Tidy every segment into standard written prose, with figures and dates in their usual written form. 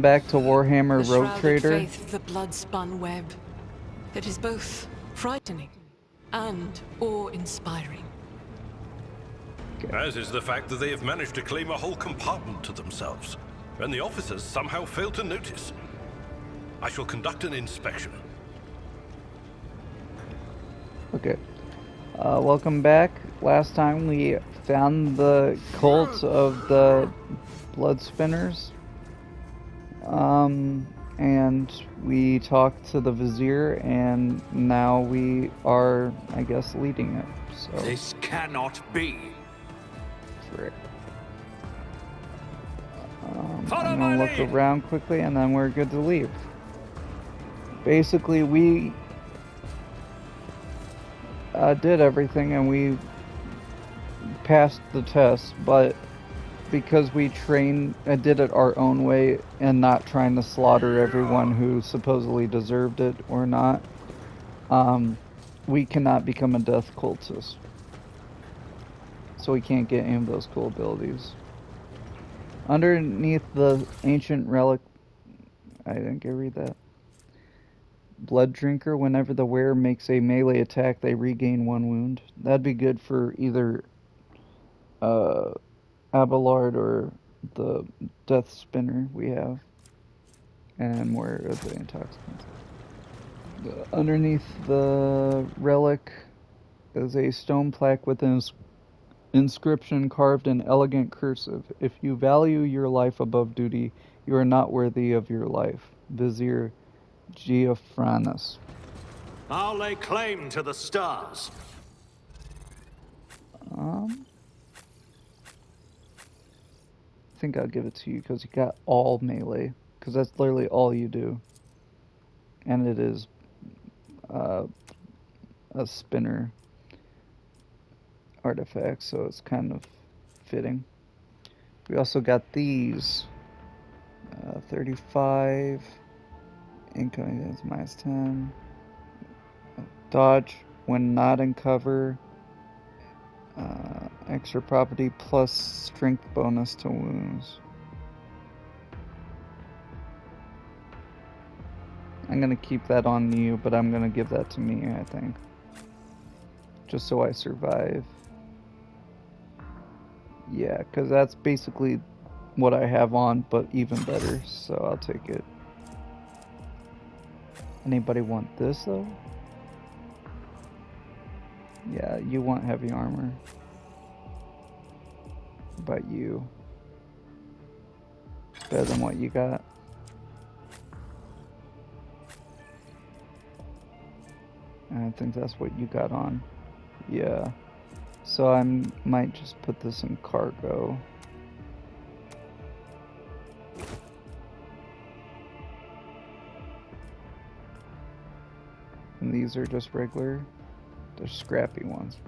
Back to Warhammer The Rogue shrouded Trader. faith of the blood-spun web. It is both frightening and awe-inspiring. As is the fact that they have managed to claim a whole compartment to themselves, and the officers somehow failed to notice. I shall conduct an inspection. Okay. Welcome back. Last time we found the cult of the blood spinners. And we talked to the Vizier, and now we are, I guess, leading it. So this cannot be. Frick. I'm gonna look around quickly, and then we're good to leave. Basically, we did everything, and we passed the test, but because we did it our own way and not trying to slaughter everyone who supposedly deserved it or not, we cannot become a death cultist. So we can't get any of those cool abilities. Underneath the ancient relic, I didn't get to read that. Blood Drinker, whenever the wearer makes a melee attack, they regain 1 wound. That'd be good for either Abelard or the Death Spinner we have. And more of the intoxicants. Underneath the relic is a stone plaque with an inscription carved in elegant cursive. If you value your life above duty, you are not worthy of your life. Vizier Geophranus. I'll lay claim to the stars. I think I'll give it to you because you got all melee, because that's literally all you do, and it is a spinner artifact, so it's kind of fitting. We also got these 35 incoming is -10, dodge when not in cover, extra property plus strength bonus to wounds. I'm gonna keep that on you, but I'm gonna give that to me, I think. Just so I survive. Yeah, because that's basically what I have on, but even better, so I'll take it. Anybody want this, though? Yeah, you want heavy armor. But you. Better than what you got. And I think that's what you got on. Yeah. So I might just put this in cargo. And these are just regular. They're scrappy ones.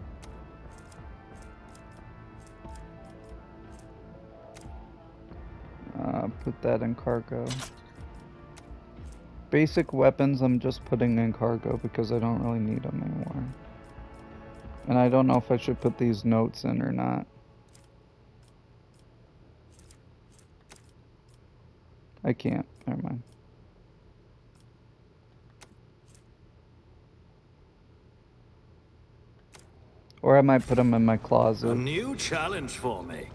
Put that in cargo. Basic weapons I'm just putting in cargo because I don't really need them anymore. And I don't know if I should put these notes in or not. I can't. Never mind. Or I might put them in my closet. A new challenge for me.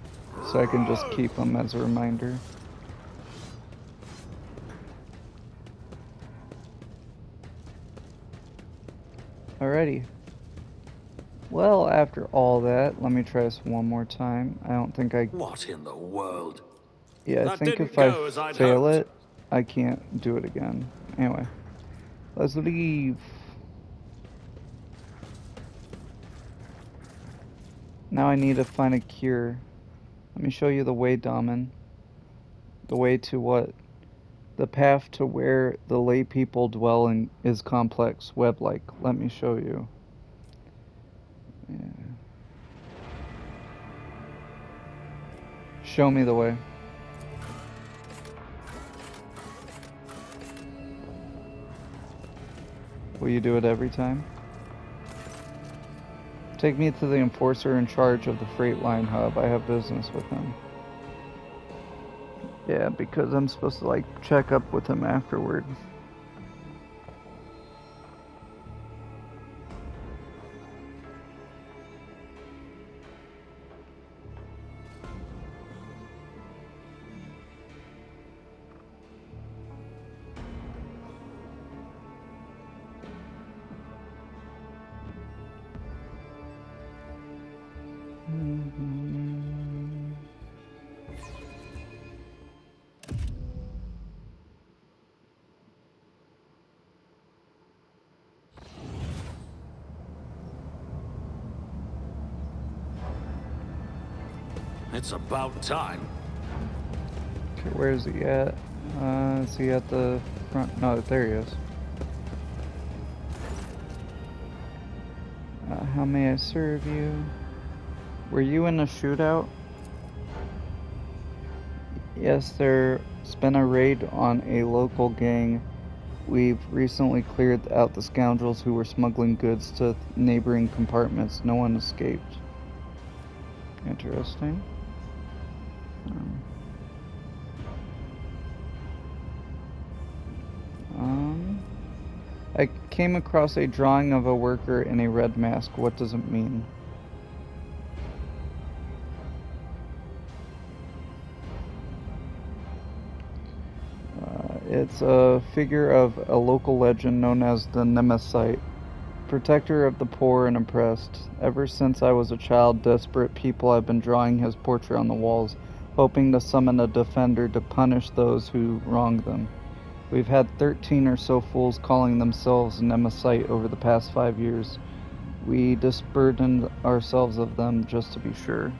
So I can just keep them as a reminder. Alrighty. Well, after all that, let me try this one more time. I don't think I... What in the world? Yeah, I think if I fail it, I can't do it again. Anyway, let's leave. Now I need to find a cure. Let me show you the way, Daman. The way to what? The path to where the lay people dwell in is complex, web-like. Let me show you. Yeah. Show me the way. Will you do it every time? Take me to the enforcer in charge of the freight line hub. I have business with him. Yeah, because I'm supposed to, like, check up with him afterward. It's about time. Okay, where is he at? Is he at the front? No, there he is. How may I serve you? Were you in a shootout? Yes, there's been a raid on a local gang. We've recently cleared out the scoundrels who were smuggling goods to neighboring compartments. No one escaped. Interesting. I came across a drawing of a worker in a red mask. What does it mean? It's a figure of a local legend known as the Nemesis, protector of the poor and oppressed. Ever since I was a child, desperate people have been drawing his portrait on the walls, hoping to summon a defender to punish those who wronged them. We've had 13 or so fools calling themselves Nemesis over the past 5 years. We disburdened ourselves of them just to be sure.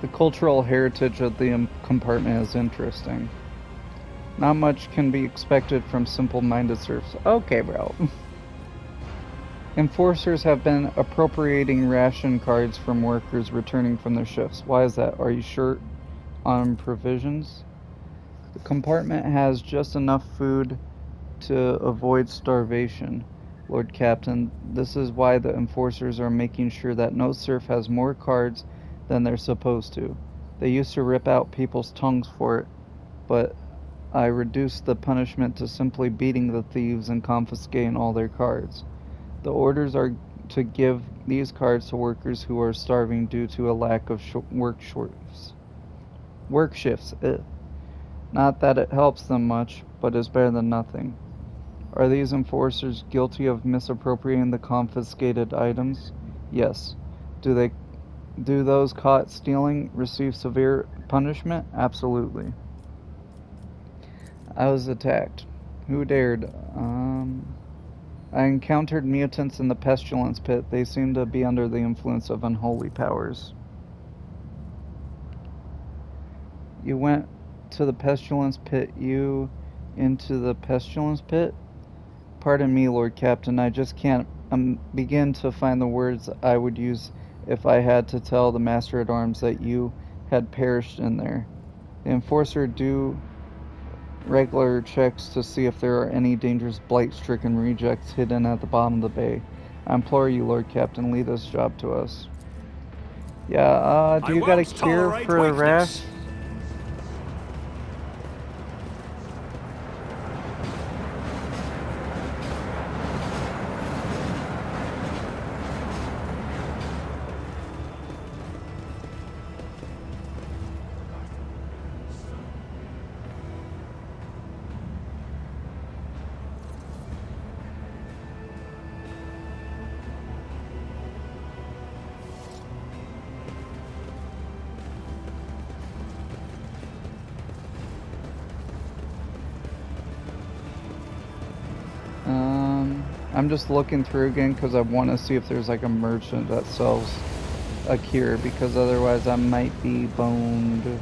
The cultural heritage of the compartment is interesting. Not much can be expected from simple-minded serfs. Okay, bro. Enforcers have been appropriating ration cards from workers returning from their shifts. Why is that? Are you short on provisions? The compartment has just enough food to avoid starvation, Lord Captain. This is why the enforcers are making sure that no serf has more cards than they're supposed to. They used to rip out people's tongues for it, but I reduced the punishment to simply beating the thieves and confiscating all their cards. The orders are to give these cards to workers who are starving due to a lack of work shifts. Not that it helps them much, but is better than nothing. Are these enforcers guilty of misappropriating the confiscated items? Yes. Do those caught stealing receive severe punishment? Absolutely. I was attacked. Who dared? I encountered mutants in the pestilence pit. They seem to be under the influence of unholy powers. You went to the pestilence pit. You into the pestilence pit? Pardon me, Lord Captain. I just can't begin to find the words I would use if I had to tell the Master-at-Arms that you had perished in there. The enforcer do regular checks to see if there are any dangerous blight-stricken rejects hidden at the bottom of the bay. I implore you, Lord Captain, leave this job to us. Yeah, do you got a cure for the rash? I'm just looking through again because I want to see if there's like a merchant that sells a cure, because otherwise I might be boned.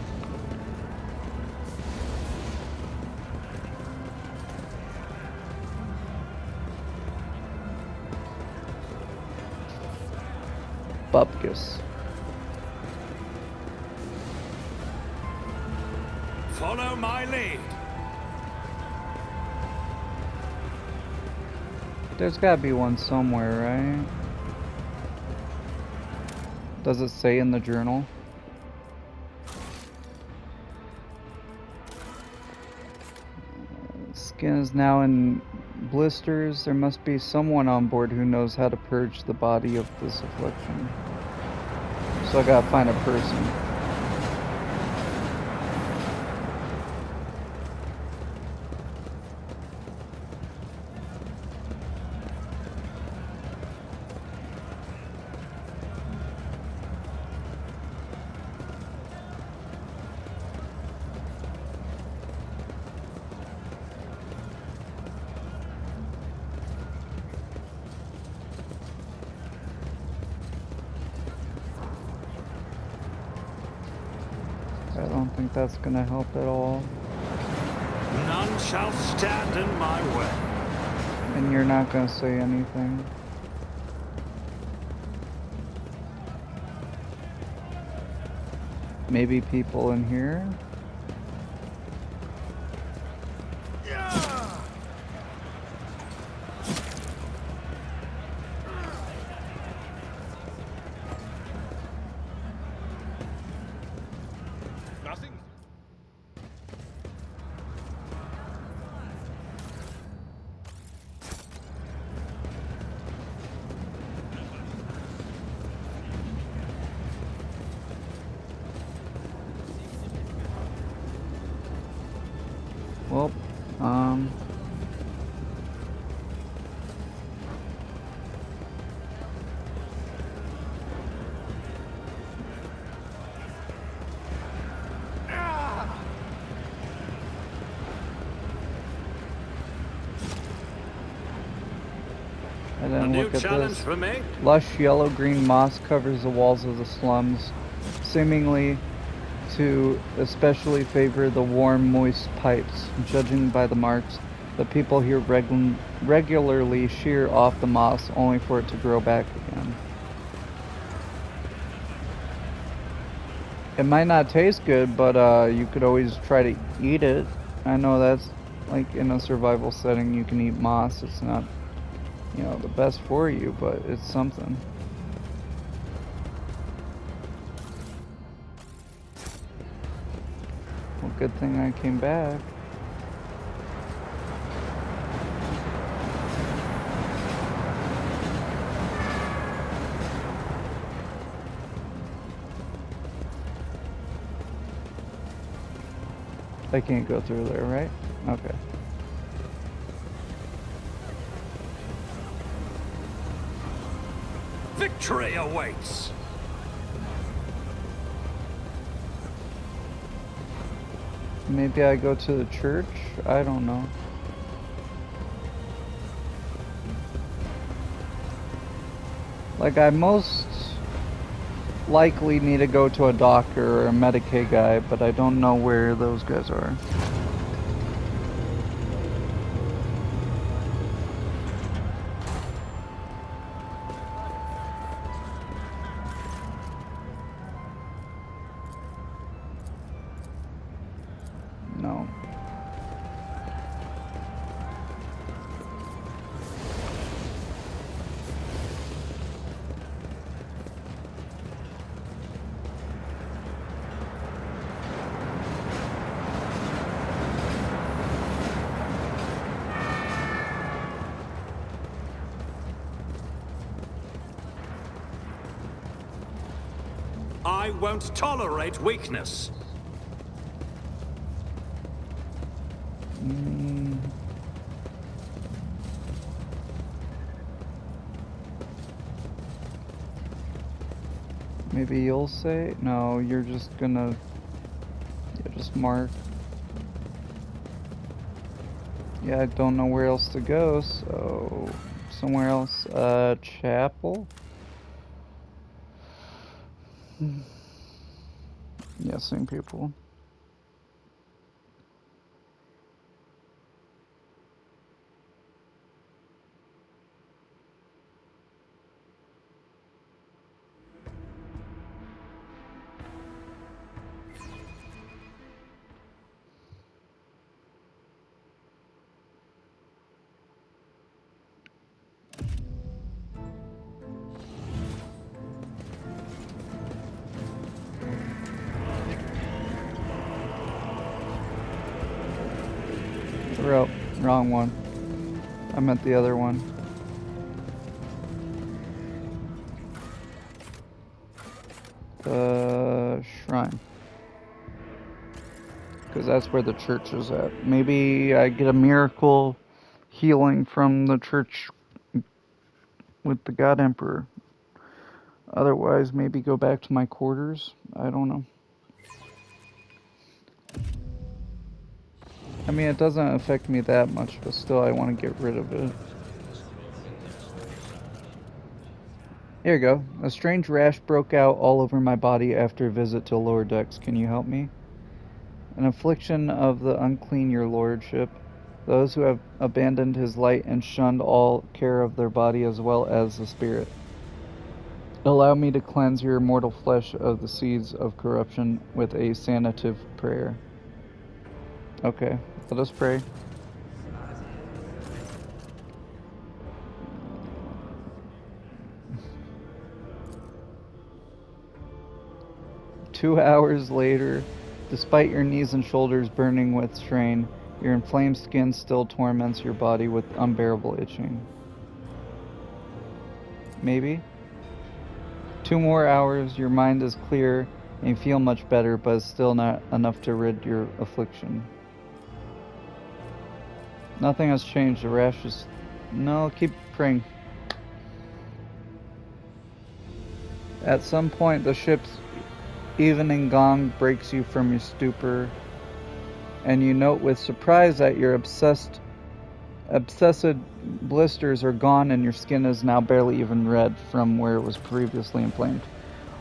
Bupkis. Follow my lead. There's gotta be one somewhere, right? Does it say in the journal? Skin is now in blisters. There must be someone on board who knows how to purge the body of this affliction. So I gotta find a person. I don't think that's gonna help at all. None shall stand in my way. And you're not gonna say anything. Maybe people in here? Nothing. Well, and A then new look at challenge this. for me? Lush yellow-green moss covers the walls of the slums, seemingly to especially favor the warm, moist pipes. Judging by the marks, the people here regularly shear off the moss only for it to grow back again. It might not taste good, but you could always try to eat it. I know that's like in a survival setting you can eat moss. It's not, you know, the best for you, but it's something. Well, good thing I came back. I can't go through there, right? Okay. Victory awaits. Maybe I go to the church? I don't know. Like, I most likely need to go to a doctor or a Medicaid guy, but I don't know where those guys are. No. I won't tolerate weakness. Maybe you'll say? No, you're just gonna... Yeah, just mark. Yeah, I don't know where else to go, so... Somewhere else. Chapel? Yeah, same people. Oh, wrong one. I meant the other one. The shrine. Because that's where the church is at. Maybe I get a miracle healing from the church with the God Emperor. Otherwise, maybe go back to my quarters. I don't know. I mean, it doesn't affect me that much, but still, I want to get rid of it. Here you go. A strange rash broke out all over my body after a visit to lower decks. Can you help me? An affliction of the unclean, your lordship. Those who have abandoned his light and shunned all care of their body as well as the spirit. Allow me to cleanse your mortal flesh of the seeds of corruption with a sanative prayer. Okay, let us pray. Two hours later, despite your knees and shoulders burning with strain, your inflamed skin still torments your body with unbearable itching. Maybe? 2 more hours, your mind is clear and you feel much better, but it's still not enough to rid your affliction. Nothing has changed, the rash is... No, keep praying. At some point, the ship's evening gong breaks you from your stupor, and you note with surprise that your obsessed blisters are gone and your skin is now barely even red from where it was previously inflamed.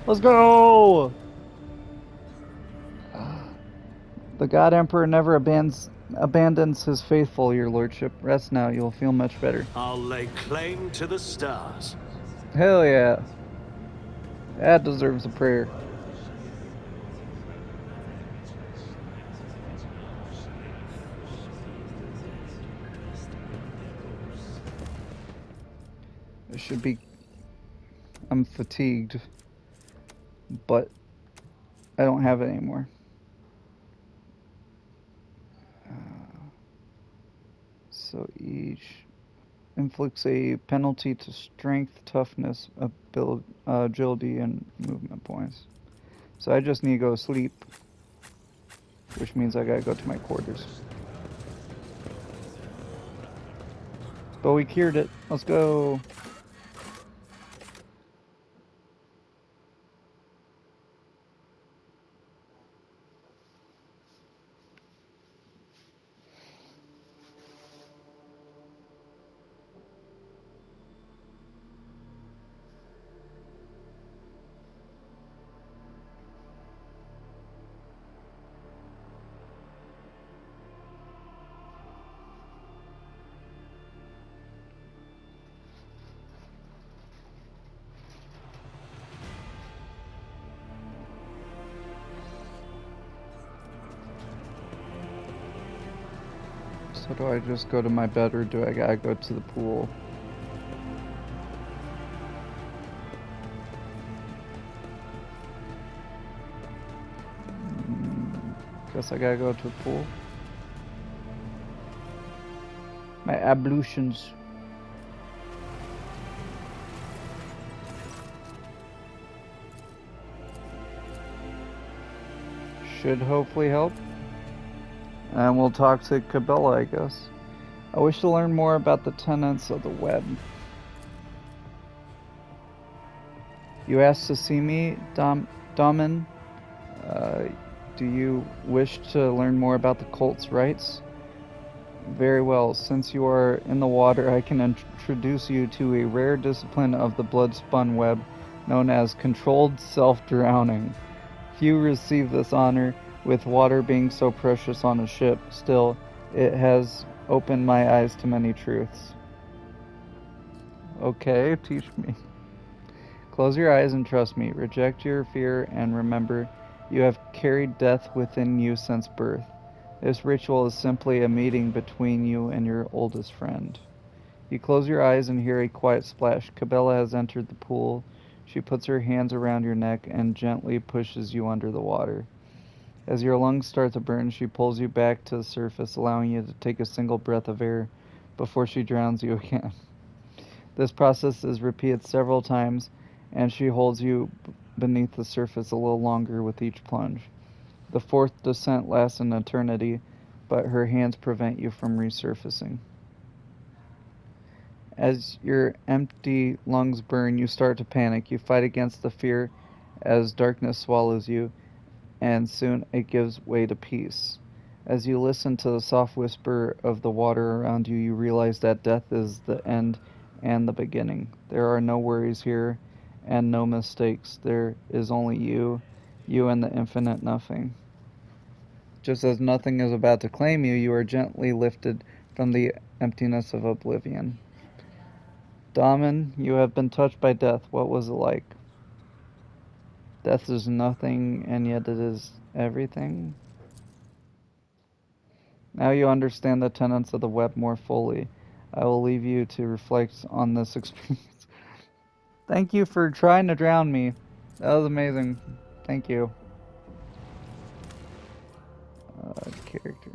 Let's go! The God Emperor never abandons his faithful, your lordship. Rest now, you'll feel much better. I'll lay claim to the stars. Hell yeah. That deserves a prayer. It should be... I'm fatigued, but I don't have it anymore. So each inflicts a penalty to strength, toughness, agility, and movement points. So I just need to go to sleep, which means I gotta go to my quarters. But we cured it. Let's go. So do I just go to my bed or do I gotta go to the pool? Guess I gotta go to the pool. My ablutions. Should hopefully help. And we'll talk to Cabela, I guess. I wish to learn more about the tenets of the web. You asked to see me, Damen? Do you wish to learn more about the cult's rites? Very well. Since you are in the water, I can introduce you to a rare discipline of the blood-spun web known as controlled self-drowning. Few receive this honor, with water being so precious on a ship. Still, it has opened my eyes to many truths. Okay, teach me. Close your eyes and trust me. Reject your fear and remember, you have carried death within you since birth. This ritual is simply a meeting between you and your oldest friend. You close your eyes and hear a quiet splash. Cabela has entered the pool. She puts her hands around your neck and gently pushes you under the water. As your lungs start to burn, she pulls you back to the surface, allowing you to take a single breath of air before she drowns you again. This process is repeated several times, and she holds you beneath the surface a little longer with each plunge. The fourth descent lasts an eternity, but her hands prevent you from resurfacing. As your empty lungs burn, you start to panic. You fight against the fear as darkness swallows you, and soon it gives way to peace. As you listen to the soft whisper of the water around you, you realize that death is the end and the beginning. There are no worries here and no mistakes. There is only you and the infinite nothing. Just as nothing is about to claim you, you are gently lifted from the emptiness of oblivion. Daman, you have been touched by death. What was it like? Death is nothing, and yet it is everything. Now you understand the tenets of the web more fully. I will leave you to reflect on this experience. Thank you for trying to drown me. That was amazing. Thank you. Character.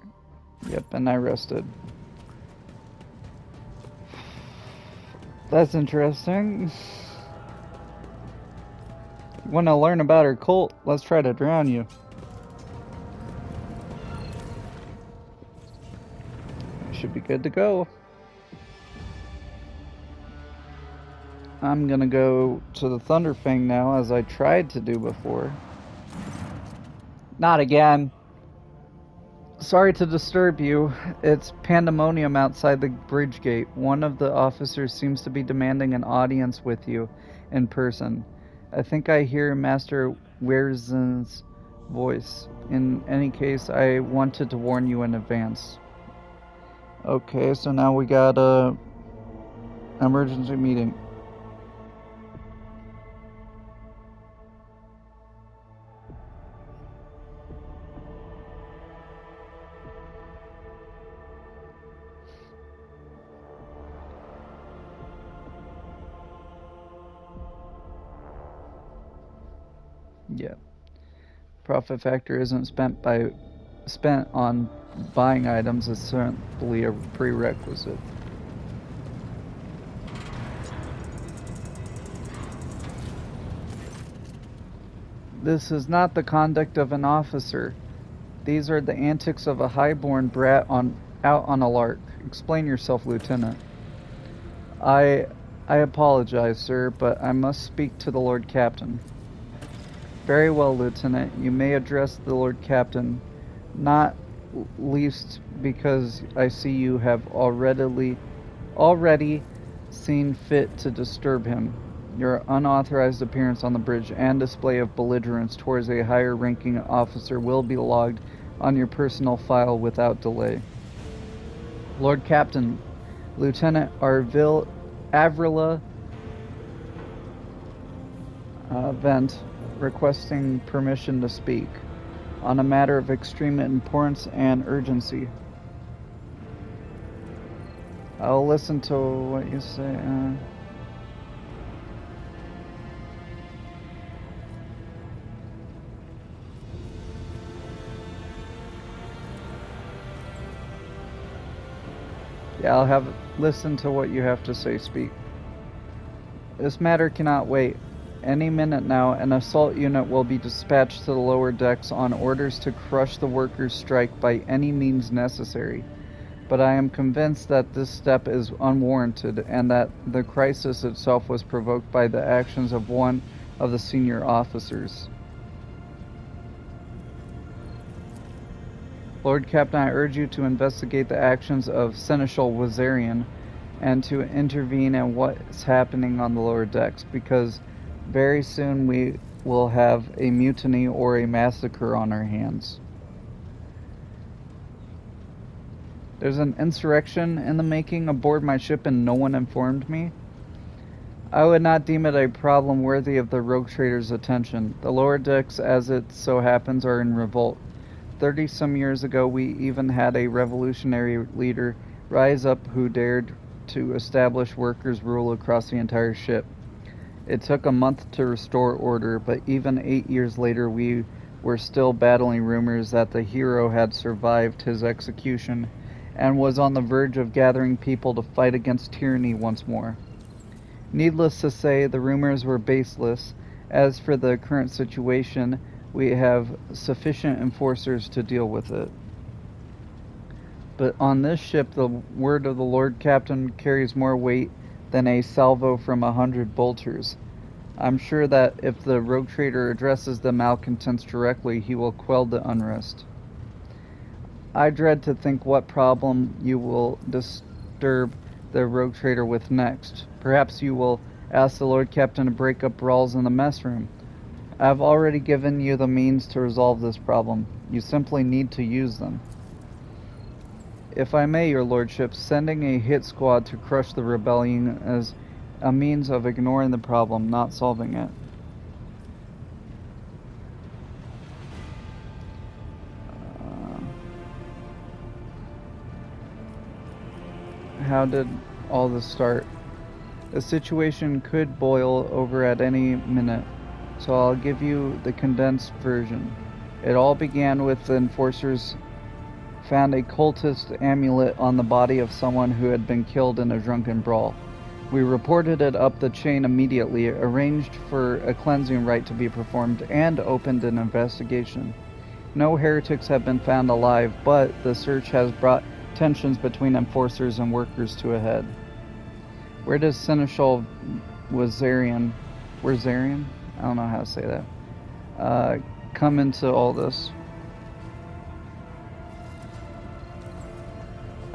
Yep, and I rested. That's interesting. Want to learn about her cult? Let's try to drown you. Should be good to go. I'm gonna go to the Thunderfang now, as I tried to do before. Not again. Sorry to disturb you. It's pandemonium outside the bridge gate. One of the officers seems to be demanding an audience with you in person. I think I hear Master Wierzyn's voice. In any case, I wanted to warn you in advance. Okay, so now we got a emergency meeting. Yeah. Profit factor isn't spent on buying items, it's simply a prerequisite. This is not the conduct of an officer. These are the antics of a highborn brat out on a lark. Explain yourself, Lieutenant. I apologize, sir, but I must speak to the Lord Captain. Very well, Lieutenant. You may address the Lord Captain, not least because I see you have already seen fit to disturb him. Your unauthorized appearance on the bridge and display of belligerence towards a higher-ranking officer will be logged on your personal file without delay. Lord Captain, Lieutenant Avrila Vent, requesting permission to speak on a matter of extreme importance and urgency. I'll listen to what you say. Yeah, I'll listen to what you have to say. Speak. This matter cannot wait. Any minute now, an assault unit will be dispatched to the lower decks on orders to crush the workers' strike by any means necessary. But I am convinced that this step is unwarranted and that the crisis itself was provoked by the actions of one of the senior officers. Lord Captain, I urge you to investigate the actions of Seneschal Wazarian and to intervene in what's happening on the lower decks, because very soon we will have a mutiny or a massacre on our hands. There's an insurrection in the making aboard my ship and no one informed me. I would not deem it a problem worthy of the rogue trader's attention. The lower decks, as it so happens, are in revolt. 30-some years ago, we even had a revolutionary leader rise up who dared to establish workers' rule across the entire ship. It took a month to restore order, but even 8 years later we were still battling rumors that the hero had survived his execution and was on the verge of gathering people to fight against tyranny once more. Needless to say, the rumors were baseless. As for the current situation, we have sufficient enforcers to deal with it. But on this ship, the word of the Lord Captain carries more weight than a salvo from 100 bolters. I'm sure that if the rogue trader addresses the malcontents directly, he will quell the unrest. I dread to think what problem you will disturb the rogue trader with next. Perhaps you will ask the Lord Captain to break up brawls in the mess room. I've already given you the means to resolve this problem. You simply need to use them. If I may, your lordship, sending a hit squad to crush the rebellion is a means of ignoring the problem, not solving it. How did all this start? The situation could boil over at any minute, so I'll give you the condensed version. It all began with the enforcers found a cultist amulet on the body of someone who had been killed in a drunken brawl. We reported it up the chain immediately, arranged for a cleansing rite to be performed, and opened an investigation. No heretics have been found alive, but the search has brought tensions between enforcers and workers to a head. Where does Seneschal Wazarian, I don't know how to say that, come into all this?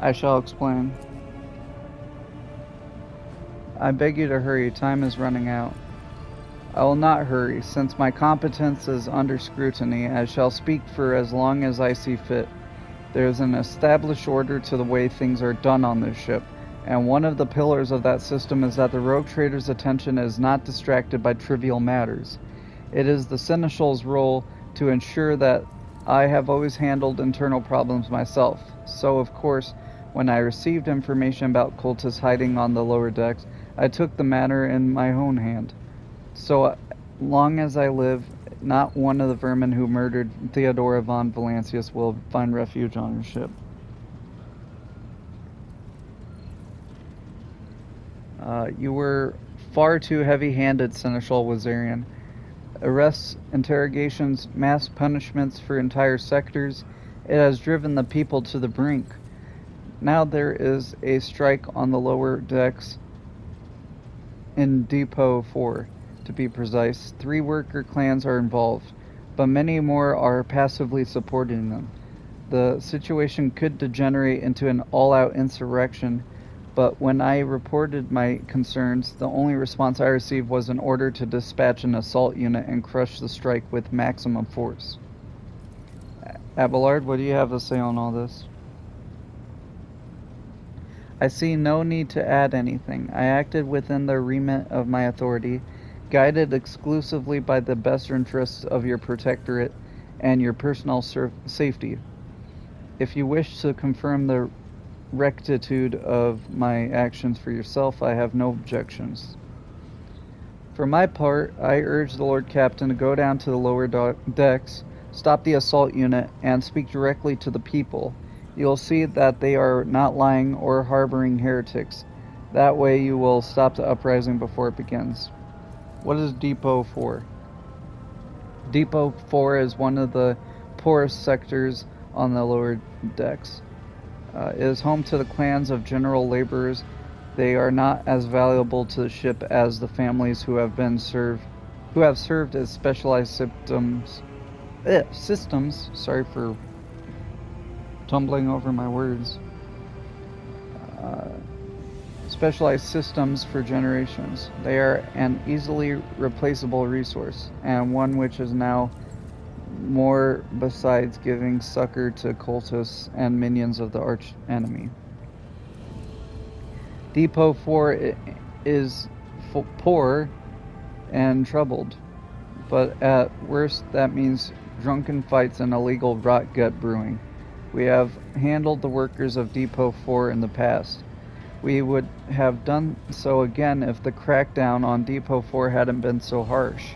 I shall explain. I beg you to hurry, time is running out. I will not hurry, since my competence is under scrutiny. I shall speak for as long as I see fit. There is an established order to the way things are done on this ship, and one of the pillars of that system is that the rogue trader's attention is not distracted by trivial matters. It is the Seneschal's role to ensure that I have always handled internal problems myself. So, of course, when I received information about cultists hiding on the lower decks, I took the matter in my own hand. So long as I live, not one of the vermin who murdered Theodora von Valancius will find refuge on your ship. You were far too heavy-handed, Seneschal Wazarian. Arrests, interrogations, mass punishments for entire sectors, it has driven the people to the brink. Now there is a strike on the lower decks in Depot 4, to be precise. 3 worker clans are involved, but many more are passively supporting them. The situation could degenerate into an all-out insurrection, but when I reported my concerns, the only response I received was an order to dispatch an assault unit and crush the strike with maximum force. Abelard, what do you have to say on all this? I see no need to add anything. I acted within the remit of my authority, guided exclusively by the best interests of your protectorate and your personal safety. If you wish to confirm the rectitude of my actions for yourself, I have no objections. For my part, I urge the Lord Captain to go down to the lower decks, stop the assault unit, and speak directly to the people. You'll see that they are not lying or harboring heretics. That way you will stop the uprising before it begins. What is Depot 4? Depot 4 is one of the poorest sectors on the lower decks. It is home to the clans of general laborers. They are not as valuable to the ship as the families who have served as specialized systems. Sorry for tumbling over my words. Specialized systems for generations. They are an easily replaceable resource, and one which is now more besides giving succor to cultists and minions of the arch enemy. Depot 4 is poor and troubled, but at worst that means drunken fights and illegal rot gut brewing. We have handled the workers of Depot 4 in the past. We would have done so again if the crackdown on Depot 4 hadn't been so harsh.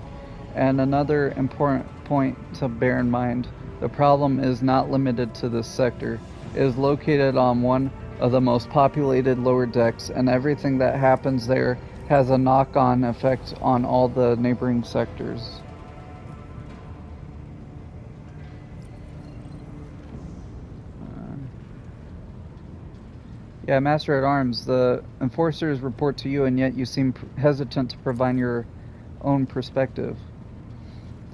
And another important point to bear in mind, the problem is not limited to this sector. It is located on one of the most populated lower decks, and everything that happens there has a knock-on effect on all the neighboring sectors. Yeah, Master at Arms, the enforcers report to you, and yet you seem hesitant to provide your own perspective.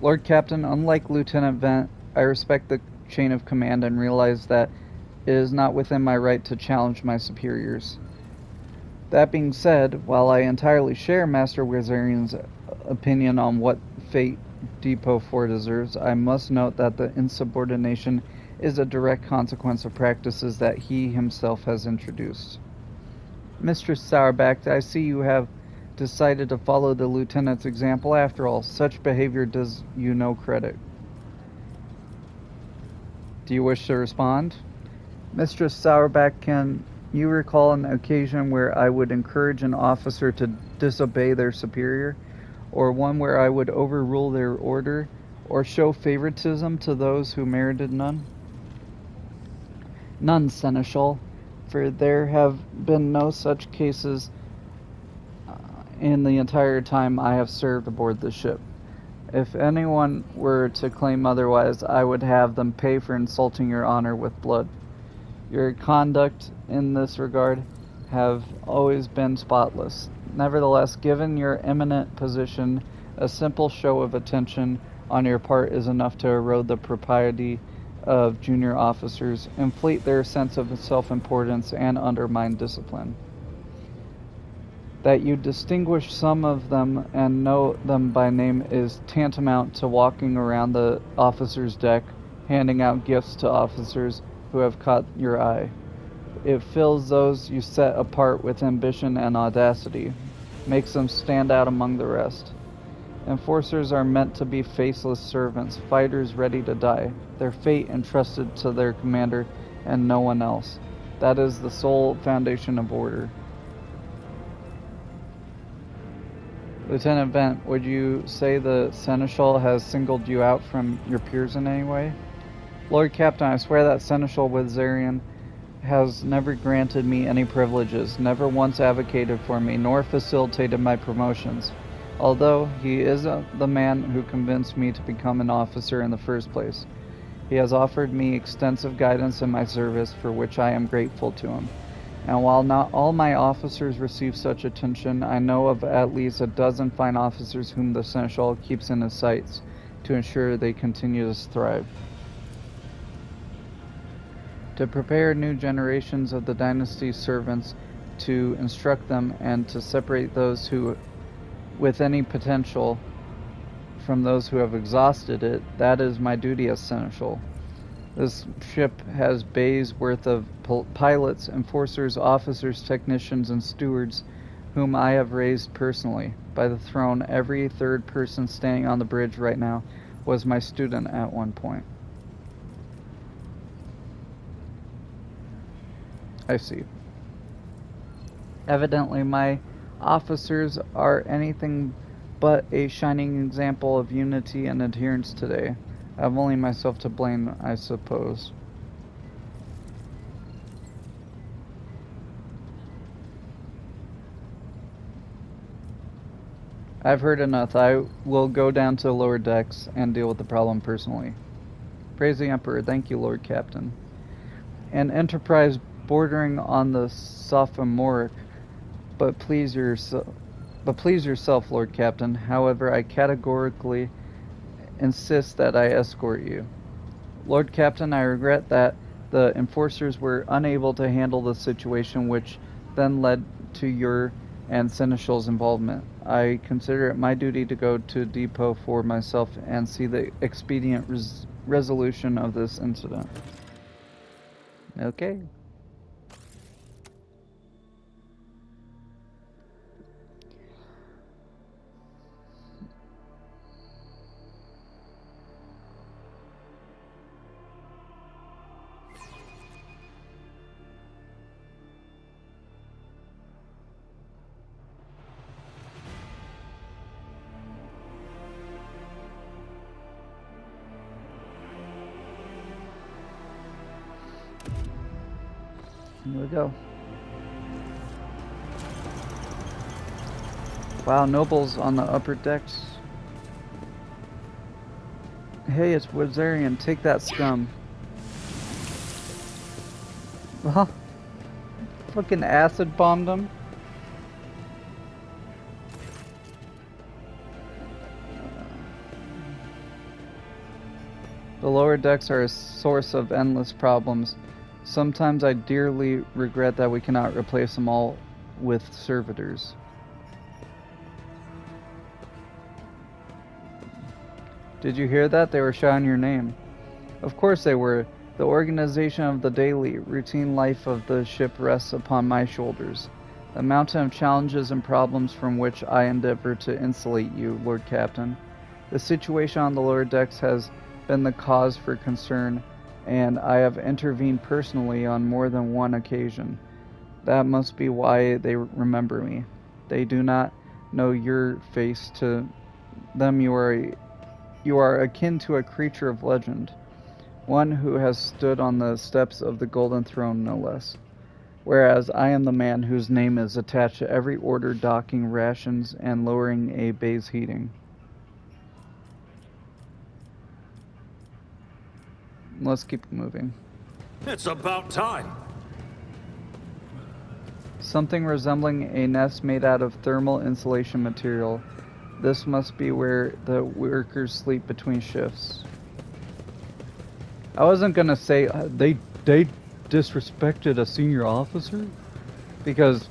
Lord Captain, unlike Lieutenant Vent, I respect the chain of command and realize that it is not within my right to challenge my superiors. That being said, while I entirely share Master Wizarian's opinion on what fate Depot 4 deserves, I must note that the insubordination is a direct consequence of practices that he himself has introduced. Mistress Sourback, I see you have decided to follow the lieutenant's example. After all, such behavior does you no credit. Do you wish to respond? Mistress Sourback, can you recall an occasion where I would encourage an officer to disobey their superior, or one where I would overrule their order, or show favoritism to those who merited none? None, Seneschal, for there have been no such cases in the entire time I have served aboard the ship. If anyone were to claim otherwise, I would have them pay for insulting your honor with blood. Your conduct in this regard have always been spotless. Nevertheless, given your eminent position, a simple show of attention on your part is enough to erode the propriety of junior officers, inflate their sense of self-importance, and undermine discipline. That you distinguish some of them and know them by name is tantamount to walking around the officer's deck, handing out gifts to officers who have caught your eye. It fills those you set apart with ambition and audacity, makes them stand out among the rest. Enforcers are meant to be faceless servants, fighters ready to die, their fate entrusted to their commander and no one else. That is the sole foundation of order. Lieutenant Vent, would you say the Seneschal has singled you out from your peers in any way? Lord Captain, I swear that Seneschal Wizarian has never granted me any privileges, never once advocated for me, nor facilitated my promotions, although he is the man who convinced me to become an officer in the first place. He has offered me extensive guidance in my service, for which I am grateful to him. And while not all my officers receive such attention, I know of at least a dozen fine officers whom the Seneschal keeps in his sights to ensure they continue to thrive. To prepare new generations of the dynasty's servants, to instruct them, and to separate those who, with any potential, from those who have exhausted it, that is my duty as Seneschal. This ship has bays worth of pilots, enforcers, officers, technicians, and stewards, whom I have raised personally. By the throne, every third person standing on the bridge right now was my student at one point. I see. Evidently, my officers are anything but a shining example of unity and adherence today. I have only myself to blame, I suppose. I've heard enough. I will go down to the lower decks and deal with the problem personally. Praise the Emperor. Thank you, Lord Captain. An enterprise bordering on the sophomoric, but please yourself, Lord Captain. However, I categorically insist that I escort you. Lord Captain, I regret that the enforcers were unable to handle the situation, which then led to your and Seneschal's involvement. I consider it my duty to go to Depot for myself and see the expedient resolution of this incident. Okay. Here we go. Wow, nobles on the upper decks. Hey, it's Wizarian. Take that, scum. Huh? Fucking acid bombed him. The lower decks are a source of endless problems. Sometimes I dearly regret that we cannot replace them all with servitors. Did you hear that? They were shouting your name. Of course they were. The organization of the daily, routine life of the ship rests upon my shoulders. The mountain of challenges and problems from which I endeavor to insulate you, Lord Captain. The situation on the lower decks has been the cause for concern, and I have intervened personally on more than one occasion. That must be why they remember me. They do not know your face. To them you are akin to a creature of legend, one who has stood on the steps of the Golden Throne, no less. Whereas I am the man whose name is attached to every order docking rations and lowering a base heating. Let's keep moving. It's about time. Something resembling a nest made out of thermal insulation material. This must be where the workers sleep between shifts. I wasn't gonna say they disrespected a senior officer, because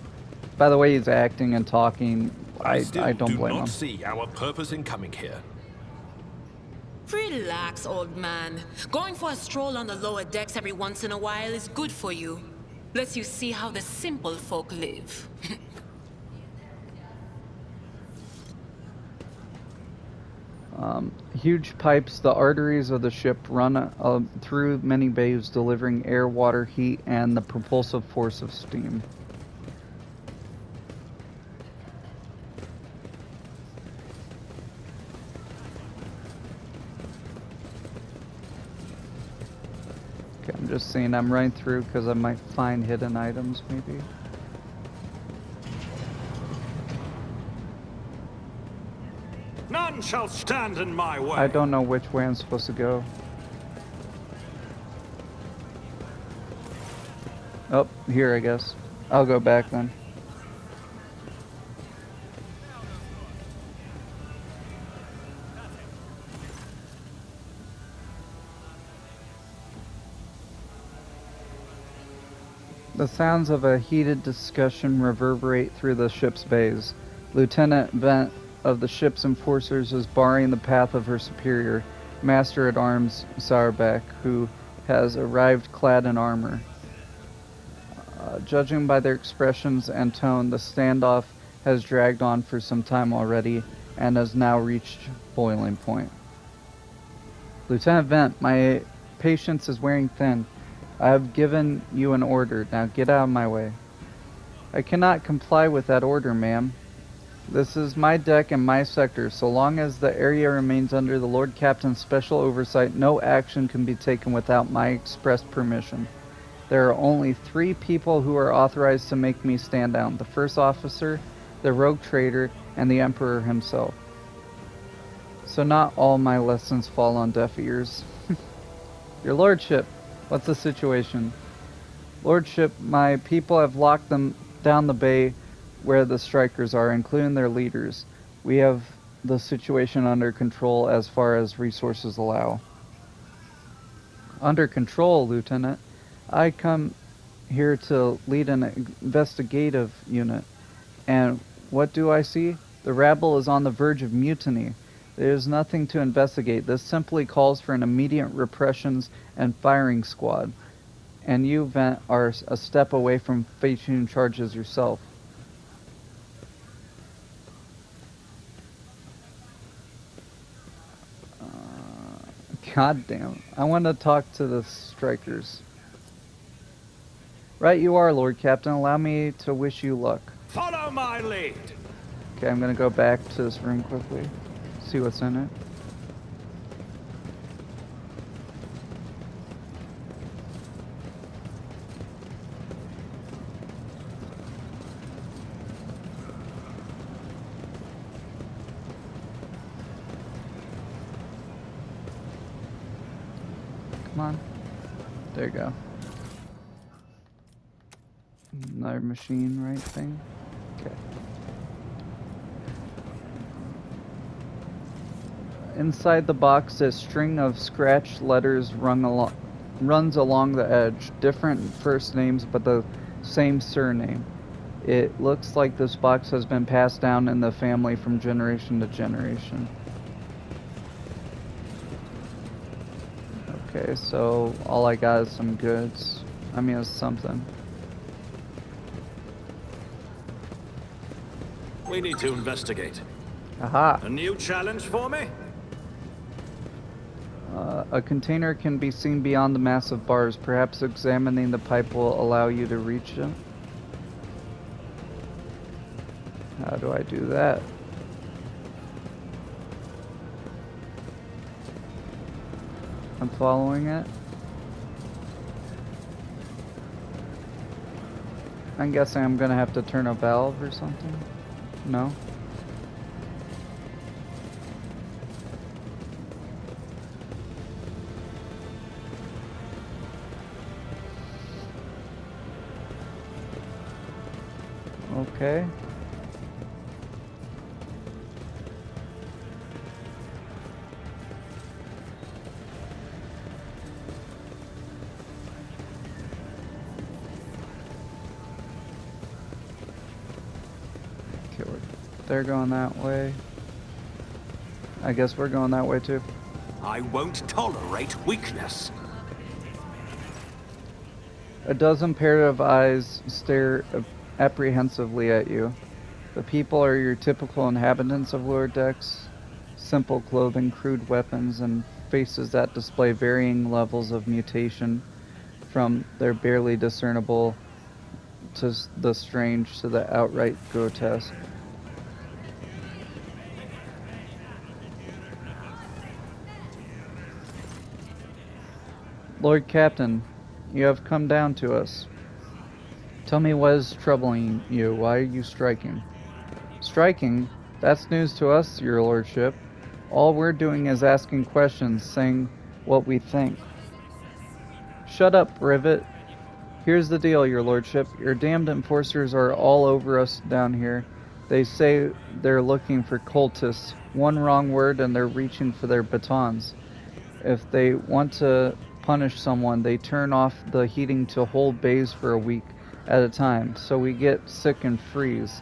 by the way he's acting and talking, I don't blame him. I still do not see our purpose in coming here. Relax, old man. Going for a stroll on the lower decks every once in a while is good for you. Lets you see how the simple folk live. Huge pipes, the arteries of the ship, run through many bays, delivering air, water, heat, and the propulsive force of steam. Okay, I'm just saying I'm running through because I might find hidden items, maybe. None shall stand in my way. I don't know which way I'm supposed to go. Oh, here I guess. I'll go back then. The sounds of a heated discussion reverberate through the ship's bays. Lieutenant Vent of the ship's enforcers is barring the path of her superior, Master-at-Arms Sauerbeck, who has arrived clad in armor. Judging by their expressions and tone, the standoff has dragged on for some time already and has now reached boiling point. Lieutenant Vent, my patience is wearing thin. I have given you an order. Now get out of my way. I cannot comply with that order, ma'am. This is my deck and my sector. So long as the area remains under the Lord Captain's special oversight, no action can be taken without my express permission. There are only 3 people who are authorized to make me stand down. The first officer, the rogue trader, and the Emperor himself. So not all my lessons fall on deaf ears. Your Lordship, what's the situation? Lordship, my people have locked them down the bay where the strikers are, including their leaders. We have the situation under control as far as resources allow. Under control, Lieutenant? I come here to lead an investigative unit. And what do I see? The rabble is on the verge of mutiny. There is nothing to investigate. This simply calls for an immediate repressions and firing squad. And you, Vent, are a step away from facing charges yourself. God damn. I want to talk to the strikers. Right you are, Lord Captain. Allow me to wish you luck. Follow my lead. Okay, I'm going to go back to this room quickly. See what's in it. Come on. There you go. Another machine, right thing? Okay. Inside the box, a string of scratched letters runs along the edge. Different first names, but the same surname. It looks like this box has been passed down in the family from generation to generation. Okay, so all I got is some goods. I mean, it's something. We need to investigate. Aha! A new challenge for me? A container can be seen beyond the massive bars. Perhaps examining the pipe will allow you to reach it. How do I do that? I'm following it. I'm guessing I'm gonna have to turn a valve or something. No? Okay. Okay, they're going that way. I guess we're going that way too. I won't tolerate weakness. A dozen pair of eyes stare apprehensively at you. The people are your typical inhabitants of lower decks. Simple clothing, crude weapons, and faces that display varying levels of mutation, from their barely discernible to the strange to the outright grotesque. Lord Captain, you have come down to us. Tell me what is troubling you. Why are you striking? Striking? That's news to us, your lordship. All we're doing is asking questions, saying what we think. Shut up, Rivet. Here's the deal, your lordship. Your damned enforcers are all over us down here. They say they're looking for cultists. One wrong word and they're reaching for their batons. If they want to punish someone, they turn off the heating to whole bays for a week at a time, so we get sick and freeze.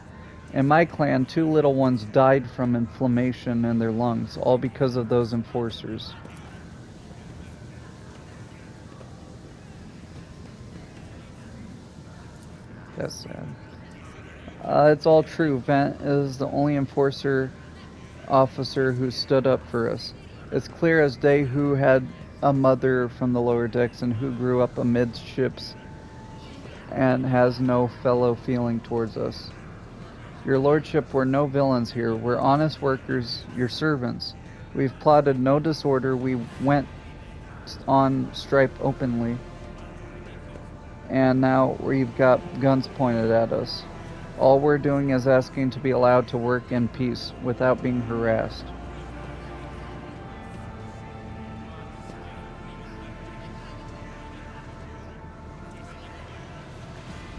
In my clan, 2 little ones died from inflammation in their lungs, all because of those enforcers. That's sad. It's all true. Vent is the only enforcer officer who stood up for us. It's clear as day who had a mother from the lower decks and who grew up amidships and has no fellow feeling towards us. Your lordship, we're no villains here. We're honest workers, your servants. We've plotted no disorder. We went on stripe openly. And now we've got guns pointed at us. All we're doing is asking to be allowed to work in peace without being harassed.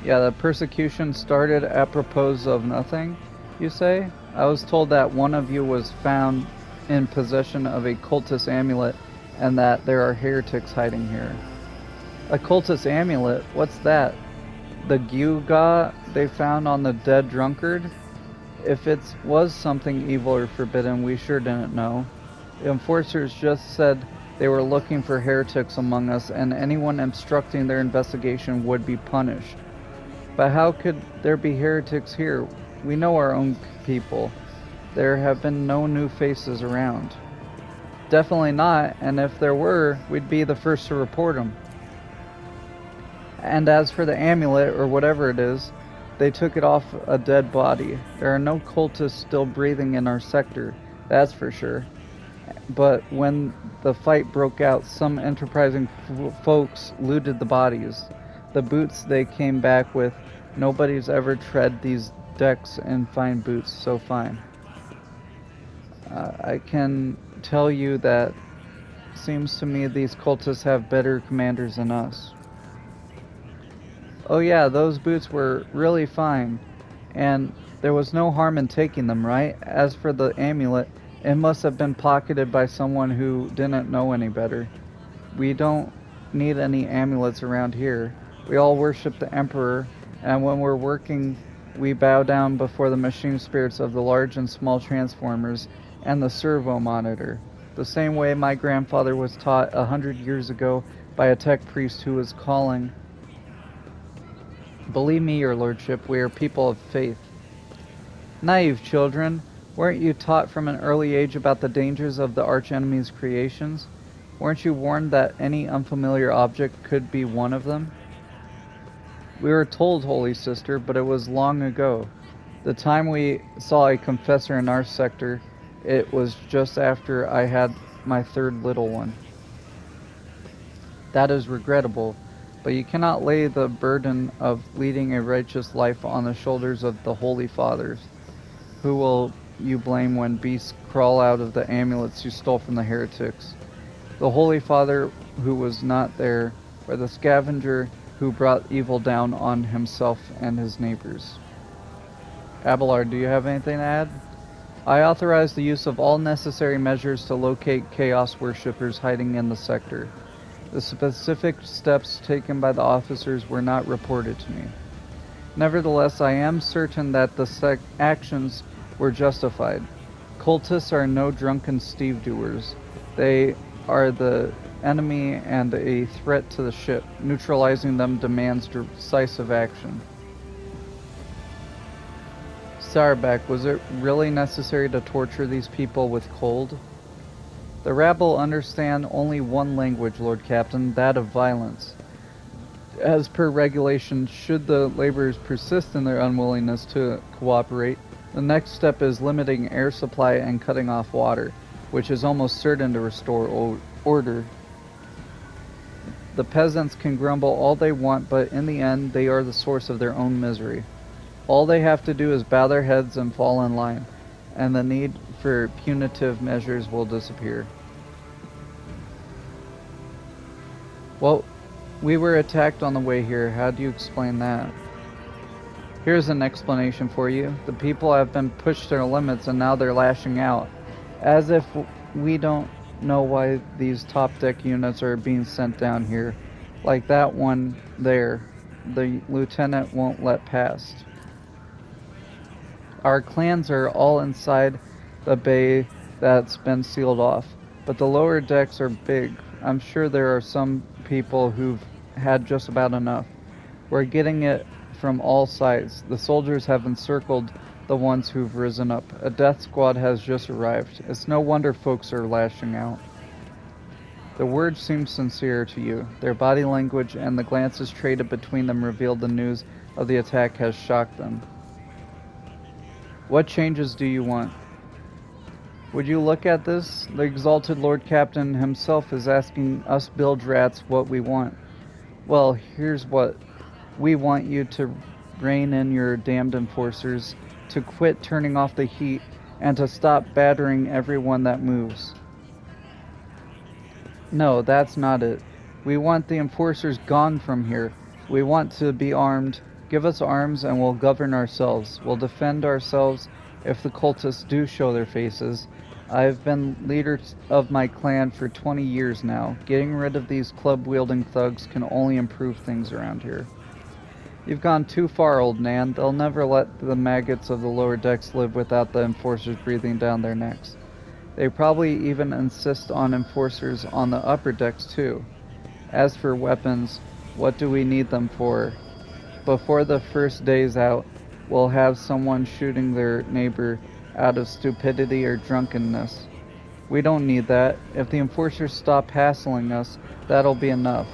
Yeah, the persecution started apropos of nothing, you say? I was told that one of you was found in possession of a cultist amulet and that there are heretics hiding here. A cultist amulet? What's that? The gewgaw they found on the dead drunkard? If it was something evil or forbidden, we sure didn't know. The enforcers just said they were looking for heretics among us, and anyone obstructing their investigation would be punished. But how could there be heretics here? We know our own people. There have been no new faces around. Definitely not, and if there were, we'd be the first to report them. And as for the amulet, or whatever it is, they took it off a dead body. There are no cultists still breathing in our sector, that's for sure. But when the fight broke out, some enterprising folks looted the bodies. The boots they came back with, nobody's ever tread these decks in fine boots so fine. I can tell you that seems to me these cultists have better commanders than us. Oh yeah, those boots were really fine, and there was no harm in taking them, right? As for the amulet, it must have been pocketed by someone who didn't know any better. We don't need any amulets around here. We all worship the Emperor, and when we're working, we bow down before the machine spirits of the large and small transformers and the servo monitor. The same way my grandfather was taught 100 years ago by a tech priest who was calling. Believe me, your lordship, we are people of faith. Naive children, weren't you taught from an early age about the dangers of the archenemy's creations? Weren't you warned that any unfamiliar object could be one of them? We were told, Holy Sister, but it was long ago. The time we saw a confessor in our sector, it was just after I had my third little one. That is regrettable, but you cannot lay the burden of leading a righteous life on the shoulders of the Holy Fathers. Who will you blame when beasts crawl out of the amulets you stole from the heretics? The Holy Father who was not there, or the scavenger who brought evil down on himself and his neighbors? Abelard, do you have anything to add? I authorize the use of all necessary measures to locate Chaos worshippers hiding in the sector. The specific steps taken by the officers were not reported to me. Nevertheless, I am certain that the actions were justified. Cultists are no drunken stevedoers. They are the enemy and a threat to the ship. Neutralizing them demands decisive action. Starback, was it really necessary to torture these people with cold? The rabble understand only one language, Lord Captain, that of violence. As per regulation, should the laborers persist in their unwillingness to cooperate, the next step is limiting air supply and cutting off water, which is almost certain to restore order. The peasants can grumble all they want, but in the end, they are the source of their own misery. All they have to do is bow their heads and fall in line, and the need for punitive measures will disappear. Well, we were attacked on the way here. How do you explain that? Here's an explanation for you. The people have been pushed to their limits and now they're lashing out. As if we don't know why these top deck units are being sent down here. Like that one there. The lieutenant won't let past. Our clans are all inside the bay that's been sealed off. But the lower decks are big. I'm sure there are some people who've had just about enough. We're getting it from all sides. The soldiers have encircled the ones who've risen up. A death squad has just arrived. It's no wonder folks are lashing out. The words seem sincere to you. Their body language and the glances traded between them revealed the news of the attack has shocked them. What changes do you want? Would you look at this? The exalted Lord Captain himself is asking us bilge rats what we want. Well, here's what. We want you to rein in your damned enforcers, to quit turning off the heat, and to stop battering everyone that moves. No, that's not it. We want the enforcers gone from here. We want to be armed. Give us arms and we'll govern ourselves. We'll defend ourselves if the cultists do show their faces. I've been leader of my clan for 20 years now. Getting rid of these club-wielding thugs can only improve things around here. You've gone too far, old Nan. They'll never let the maggots of the lower decks live without the enforcers breathing down their necks. They probably even insist on enforcers on the upper decks too. As for weapons, what do we need them for? Before the first day's out, we'll have someone shooting their neighbor out of stupidity or drunkenness. We don't need that. If the enforcers stop hassling us, that'll be enough.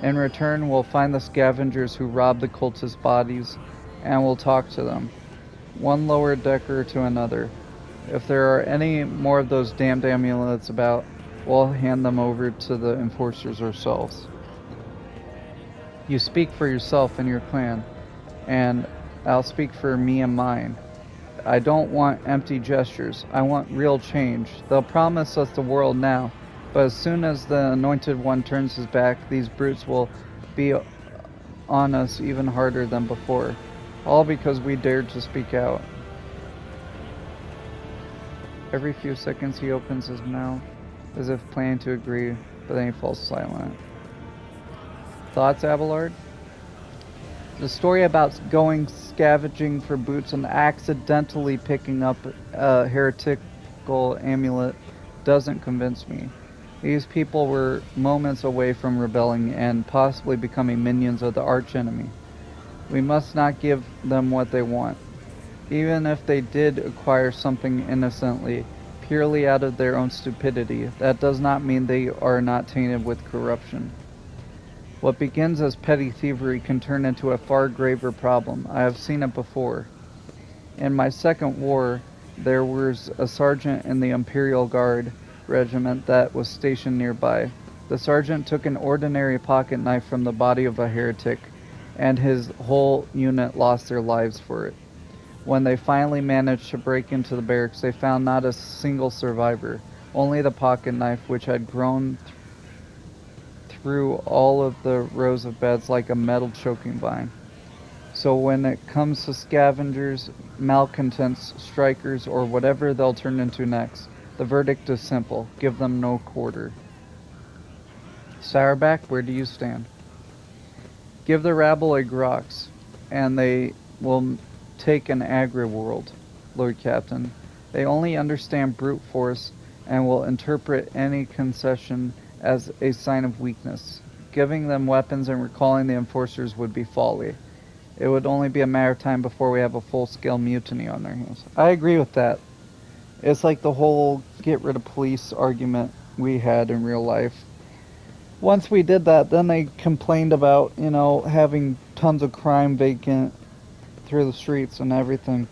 In return, we'll find the scavengers who robbed the cultist bodies, and we'll talk to them. One lower decker to another. If there are any more of those damned amulets about, we'll hand them over to the enforcers ourselves. You speak for yourself and your clan, and I'll speak for me and mine. I don't want empty gestures. I want real change. They'll promise us the world now, But as soon as the Anointed One turns his back, these brutes will be on us even harder than before. All because we dared to speak out. Every few seconds he opens his mouth, as if planning to agree, but then he falls silent. Thoughts, Abelard? The story about going scavenging for boots and accidentally picking up a heretical amulet doesn't convince me. These people were moments away from rebelling and possibly becoming minions of the archenemy. We must not give them what they want. Even if they did acquire something innocently, purely out of their own stupidity, that does not mean they are not tainted with corruption. What begins as petty thievery can turn into a far graver problem. I have seen it before. In my second war, there was a sergeant in the Imperial Guard regiment that was stationed nearby. The sergeant took an ordinary pocket knife from the body of a heretic, and his whole unit lost their lives for it. When they finally managed to break into the barracks, they found not a single survivor, only the pocket knife, which had grown through all of the rows of beds like a metal choking vine. So when it comes to scavengers, malcontents, strikers, or whatever they'll turn into next, the verdict is simple: give them no quarter. Sourback, where do you stand? Give the rabble a grox, and they will take an agri-world, Lord Captain. They only understand brute force and will interpret any concession as a sign of weakness. Giving them weapons and recalling the enforcers would be folly. It would only be a matter of time before we have a full-scale mutiny on their hands. I agree with that. It's like the whole get rid of police argument we had in real life. Once we did that, then they complained about, having tons of crime vacant through the streets and everything.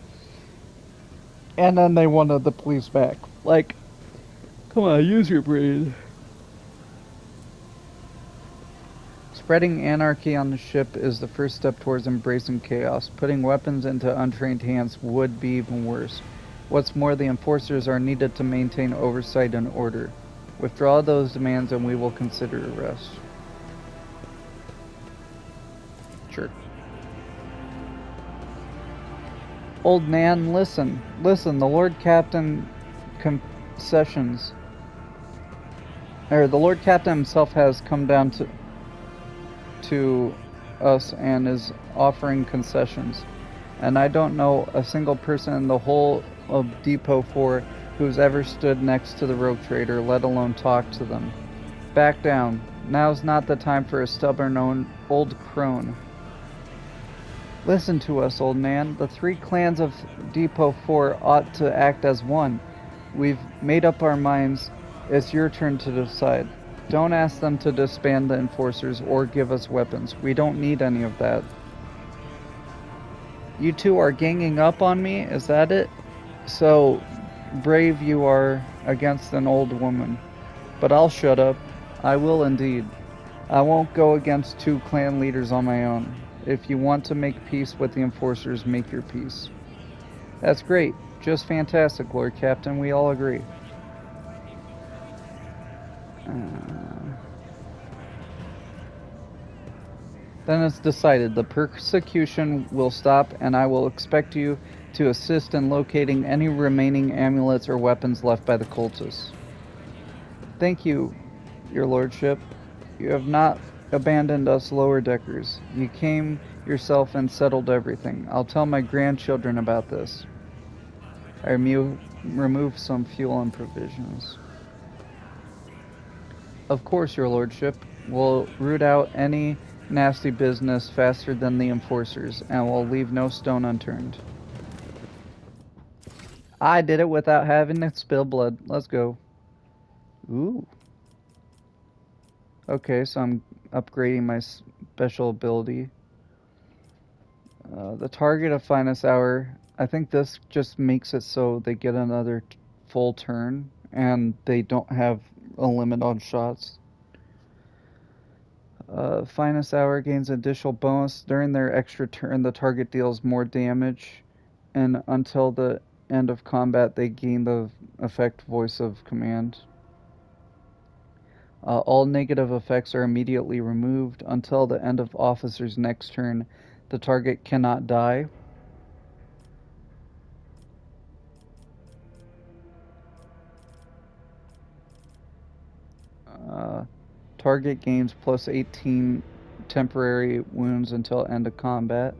And then they wanted the police back. Like, come on, use your brain. Spreading anarchy on the ship is the first step towards embracing chaos. Putting weapons into untrained hands would be even worse. What's more, the enforcers are needed to maintain oversight and order. Withdraw those demands and we will consider arrest. Sure. Old Nan, listen. Listen, the Lord Captain concessions. The Lord Captain himself has come down to us and is offering concessions. And I don't know a single person in the whole of Depot 4 who's ever stood next to the rogue trader, let alone talked to them. Back down. Now's not the time for a stubborn old crone. Listen to us, old man. The 3 clans of Depot 4 ought to act as one. We've made up our minds. It's your turn to decide. Don't ask them to disband the enforcers or give us weapons. We don't need any of that. You two are ganging up on me? Is that it? So brave you are against an old woman. But I'll shut up. I will indeed. I won't go against 2 clan leaders on my own. If you want to make peace with the enforcers, make your peace. That's great. Just fantastic, Lord Captain. We all agree. Then it's decided. The persecution will stop, and I will expect you to assist in locating any remaining amulets or weapons left by the cultists. Thank you, your lordship. You have not abandoned us lower deckers. You came yourself and settled everything. I'll tell my grandchildren about this. I remove some fuel and provisions. Of course, your lordship. We'll root out any nasty business faster than the enforcers, and we'll leave no stone unturned. I did it without having to spill blood. Let's go. Ooh. Okay, so I'm upgrading my special ability. The target of Finest Hour, I think this just makes it so they get another full turn, and they don't have a limit on shots. Finest Hour gains additional bonus. During their extra turn, the target deals more damage, and until the end of combat, they gain the effect Voice of Command. All negative effects are immediately removed. Until the end of officer's next turn, the target cannot die. Target gains plus 18 temporary wounds until end of combat.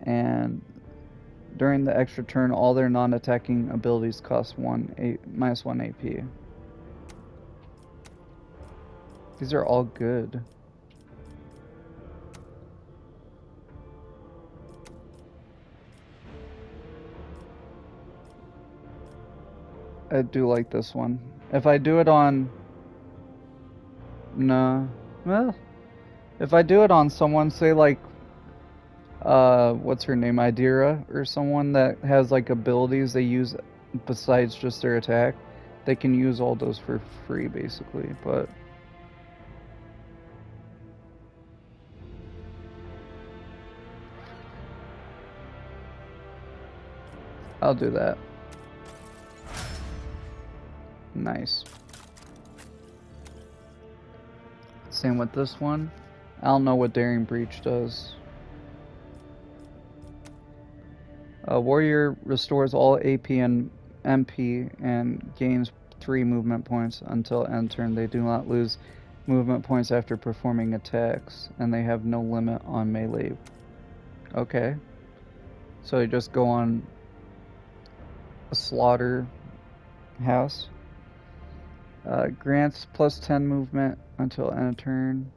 And during the extra turn, all their non-attacking abilities cost minus 1 AP. These are all good. I do like this one. If I do it on... No. Well, if I do it on someone, say like... what's her name? Idira, or someone that has like abilities they use besides just their attack, they can use all those for free basically, but... I'll do that. Nice. Same with this one. I don't know what Daring Breach does. Warrior restores all AP and MP and gains 3 movement points until end turn. They do not lose movement points after performing attacks, and they have no limit on melee. Okay. So you just go on a slaughter house. Grants plus 10 movement until end of turn.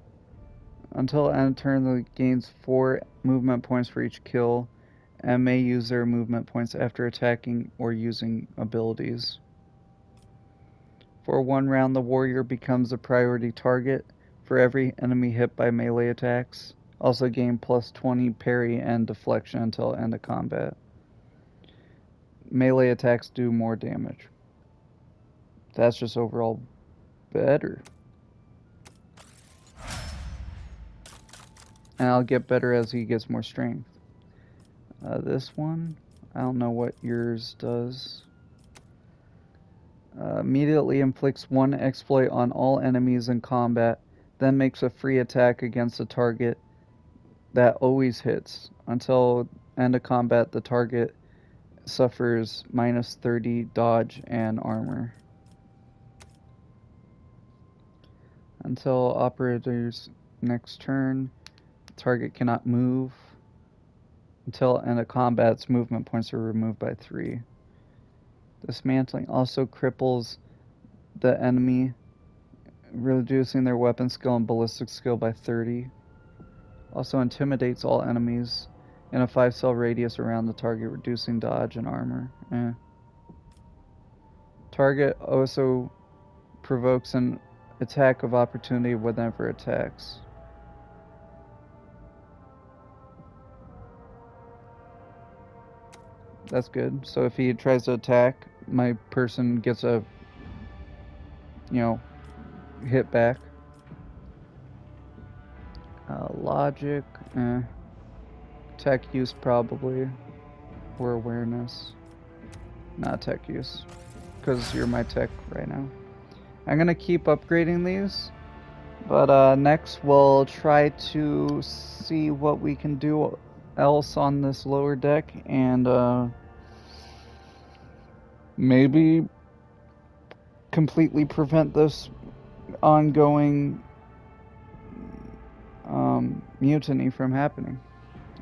Until end of turn, it gains 4 movement points for each kill, and may use their movement points after attacking or using abilities. For 1 round, the warrior becomes a priority target for every enemy hit by melee attacks. Also gain plus 20 parry and deflection until end of combat. Melee attacks do more damage. That's just overall better. And I'll get better as he gets more strength. This one, I don't know what yours does. Immediately inflicts 1 exploit on all enemies in combat, then makes a free attack against a target that always hits. Until end of combat, the target suffers minus 30 dodge and armor. Until operator's next turn, the target cannot move. Until end of combat, its movement points are removed by 3. Dismantling also cripples the enemy, reducing their weapon skill and ballistic skill by 30. Also intimidates all enemies in a 5-cell radius around the target, reducing dodge and armor. Target also provokes an attack of opportunity whenever attacks. That's good. So if he tries to attack, my person gets a, hit back. Logic, tech use probably, or awareness. Not tech use, because you're my tech right now. I'm gonna keep upgrading these, but next we'll try to see what we can do else on this lower deck, and maybe completely prevent this ongoing mutiny from happening.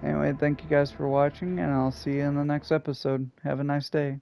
Anyway, thank you guys for watching, and I'll see you in the next episode. Have a nice day.